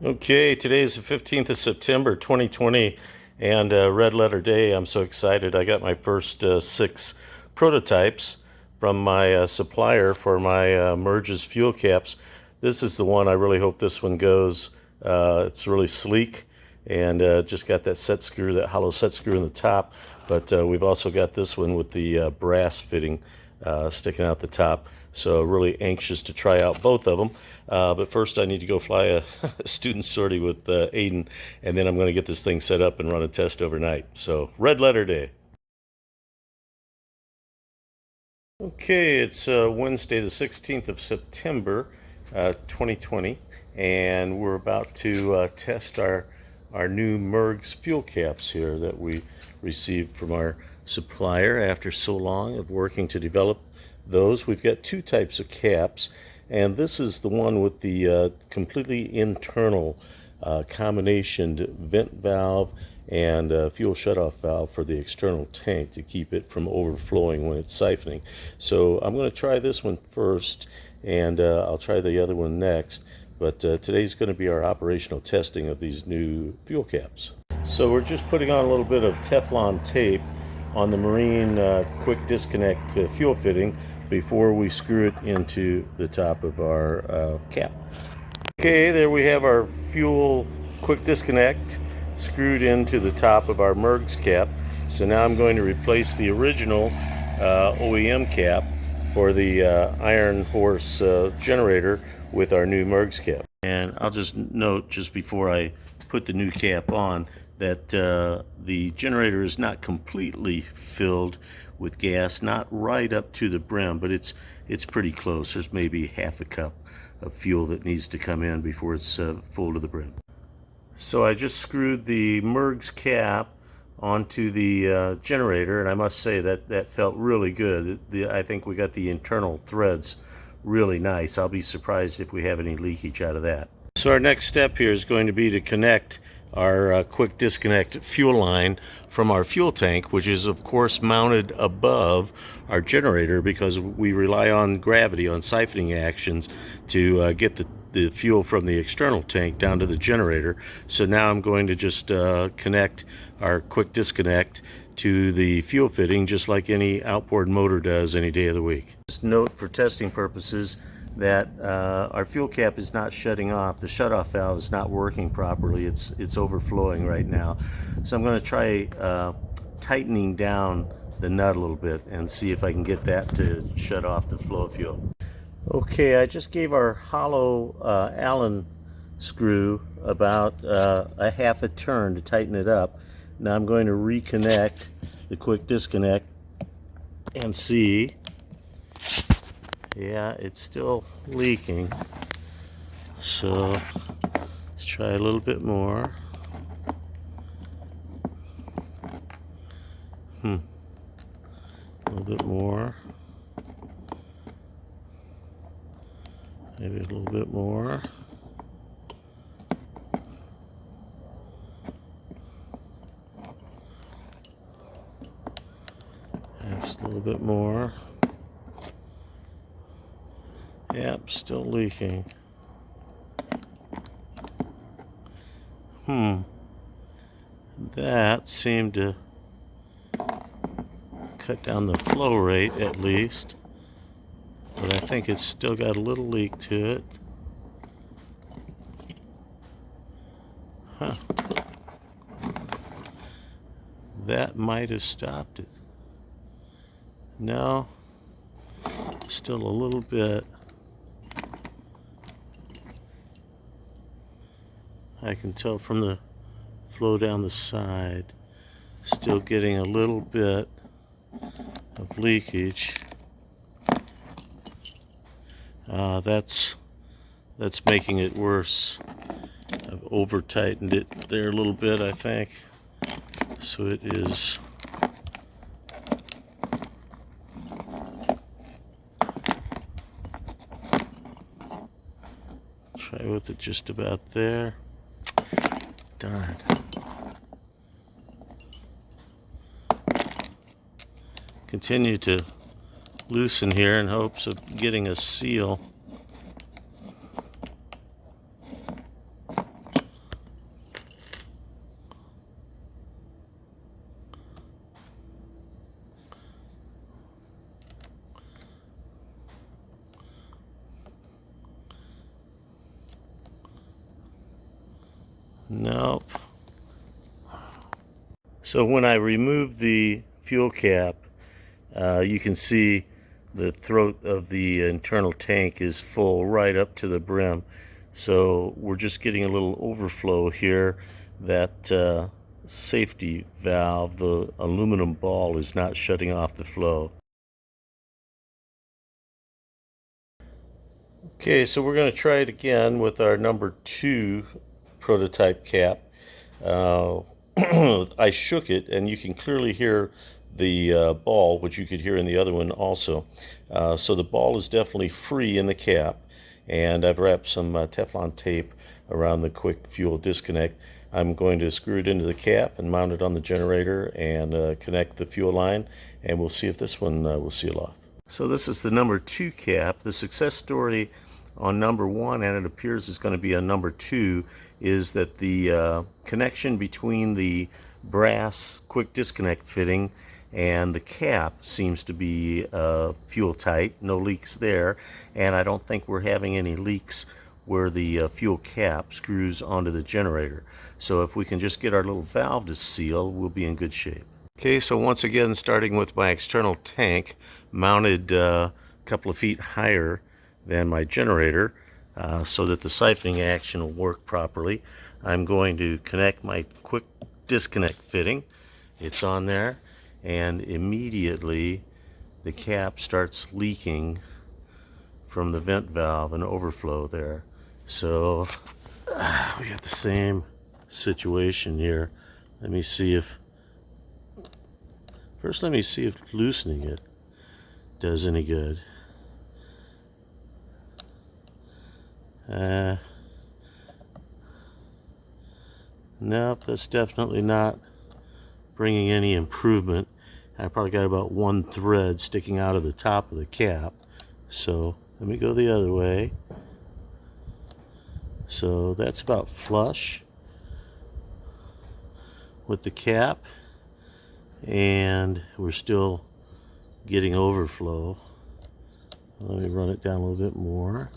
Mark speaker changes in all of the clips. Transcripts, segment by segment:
Speaker 1: Okay, today is the 15th of September 2020 and red letter day. I'm so excited. I got my first 6 prototypes from my supplier for my MERGS fuel caps. This is the one. I really hope this one goes. It's really sleek and just got that set screw, that hollow set screw in the top. But we've also got this one with the brass fitting sticking out the top. So really anxious to try out both of them. But first I need to go fly a student sortie with Aiden, and then I'm going to get this thing set up and run a test overnight. So red letter day. Okay, it's Wednesday the 16th of September 2020, and we're about to test our new MERGS fuel caps here that we received from our supplier after so long of working to develop those. We've got 2 types of caps, and this is the one with the completely internal combination vent valve and fuel shutoff valve for the external tank to keep it from overflowing when it's siphoning. So I'm going to try this one first, and I'll try the other one next. But today's going to be our operational testing of these new fuel caps. So we're just putting on a little bit of Teflon tape on the marine quick disconnect fuel fitting before we screw it into the top of our cap. Okay, there we have our fuel quick disconnect screwed into the top of our MERGS cap. So now I'm going to replace the original OEM cap for the iron horse generator with our new MERGS cap. And I'll just note, just before I put the new cap on, that the generator is not completely filled with gas, not right up to the brim, but it's pretty close. There's maybe half a cup of fuel that needs to come in before it's full to the brim. So I just screwed the MERGS cap onto the generator, and I must say that felt really good. I think we got the internal threads really nice. I'll be surprised if we have any leakage out of that. So our next step here is going to be to connect our quick disconnect fuel line from our fuel tank, which is of course mounted above our generator because we rely on gravity, on siphoning actions to get the fuel from the external tank down to the generator. So now I'm going to just connect our quick disconnect to the fuel fitting just like any outboard motor does any day of the week. Just note for testing purposes that our fuel cap is not shutting off. The shutoff valve is not working properly. It's overflowing right now. So I'm going to try tightening down the nut a little bit and see if I can get that to shut off the flow of fuel. Okay, I just gave our hollow Allen screw about a half a turn to tighten it up. Now I'm going to reconnect the quick disconnect and see. Yeah, it's still leaking. So let's try a little bit more. A little bit more. Maybe a little bit more. Just a little bit more. Yep, still leaking. That seemed to cut down the flow rate at least, but I think it's still got a little leak to it. That might have stopped it. No, still a little bit. I can tell from the flow down the side, still getting a little bit of leakage. That's making it worse. I've over tightened it there a little bit, I think. So it is try with it just about there. Darn. Continue to loosen here in hopes of getting a seal. Nope. So when I remove the fuel cap, you can see the throat of the internal tank is full right up to the brim. So we're just getting a little overflow here. That safety valve, the aluminum ball, is not shutting off the flow. Okay, so we're going to try it again with our number 2 prototype cap. I shook it, and you can clearly hear the ball, which you could hear in the other one also. So the ball is definitely free in the cap, and I've wrapped some Teflon tape around the quick fuel disconnect. I'm going to screw it into the cap and mount it on the generator and connect the fuel line, and we'll see if this one will seal off. So this is the number 2 cap. The success story on number 1, and it appears it's going to be on number 2, is that the connection between the brass quick disconnect fitting and the cap seems to be fuel tight, no leaks there, and I don't think we're having any leaks where the fuel cap screws onto the generator. So if we can just get our little valve to seal, we'll be in good shape. Okay, so once again, starting with my external tank, mounted a couple of feet higher than my generator so that the siphoning action will work properly. I'm going to connect my quick disconnect fitting. It's on there, and immediately the cap starts leaking from the vent valve and overflow there. So we got the same situation here. Let me see if loosening it does any good. Nope, that's definitely not bringing any improvement. I probably got about one thread sticking out of the top of the cap. So let me go the other way. So that's about flush with the cap, and we're still getting overflow. Let me run it down a little bit more.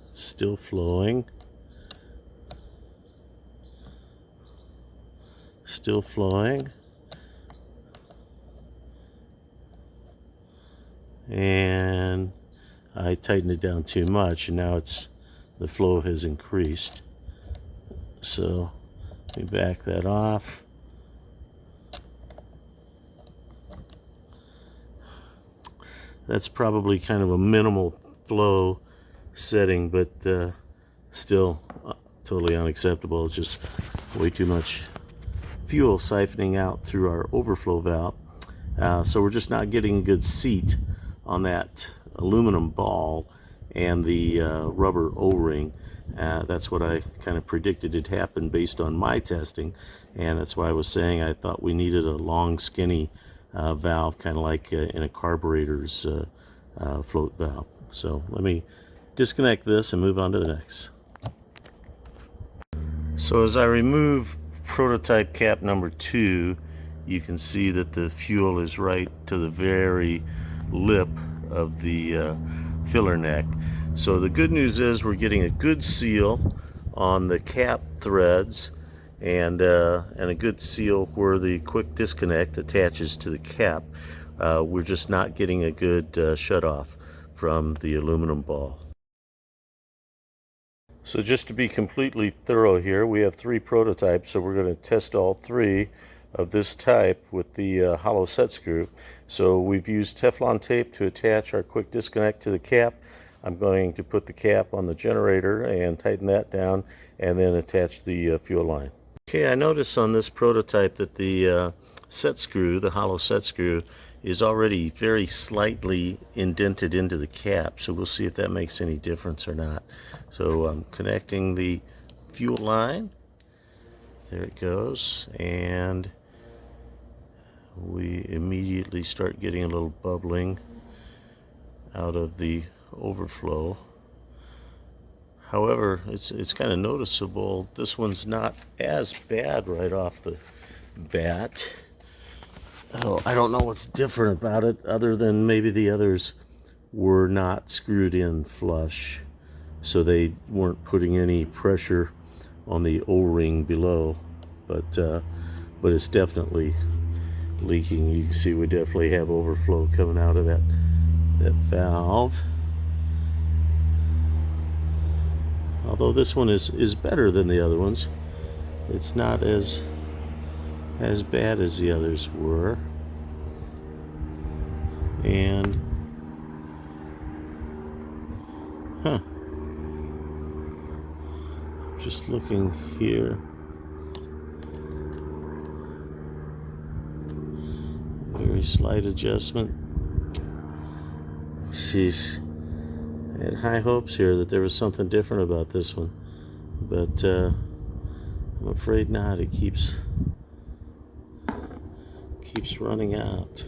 Speaker 1: It's still flowing. Still flowing. And I tightened it down too much, and now the flow has increased. So let me back that off. That's probably kind of a minimal flow setting, but still totally unacceptable. It's just way too much fuel siphoning out through our overflow valve. So we're just not getting a good seat on that aluminum ball and the rubber O-ring. That's what I kind of predicted had happened based on my testing, and that's why I was saying I thought we needed a long, skinny valve, kind of like in a carburetor's float valve. So let me disconnect this and move on to the next. So as I remove prototype cap number 2, you can see that the fuel is right to the very lip of the filler neck. So the good news is we're getting a good seal on the cap threads and a good seal where the quick disconnect attaches to the cap. We're just not getting a good shut off from the aluminum ball. So just to be completely thorough here, we have 3 prototypes, so we're going to test all 3 of this type with the hollow set screw. So we've used Teflon tape to attach our quick disconnect to the cap. I'm going to put the cap on the generator and tighten that down, and then attach the fuel line. Okay, I notice on this prototype that the set screw, the hollow set screw, is already very slightly indented into the cap, so we'll see if that makes any difference or not. So I'm connecting the fuel line. There it goes, and we immediately start getting a little bubbling out of the overflow. However, it's kind of noticeable. This one's not as bad right off the bat. Oh, I don't know what's different about it other than maybe the others were not screwed in flush, so they weren't putting any pressure on the O-ring below, but it's definitely leaking. You can see we definitely have overflow coming out of that valve. Although this one is better than the other ones. It's not as bad as the others were. And just looking here, very slight adjustment. Sheesh. I had high hopes here that there was something different about this one, but I'm afraid not. It keeps running out.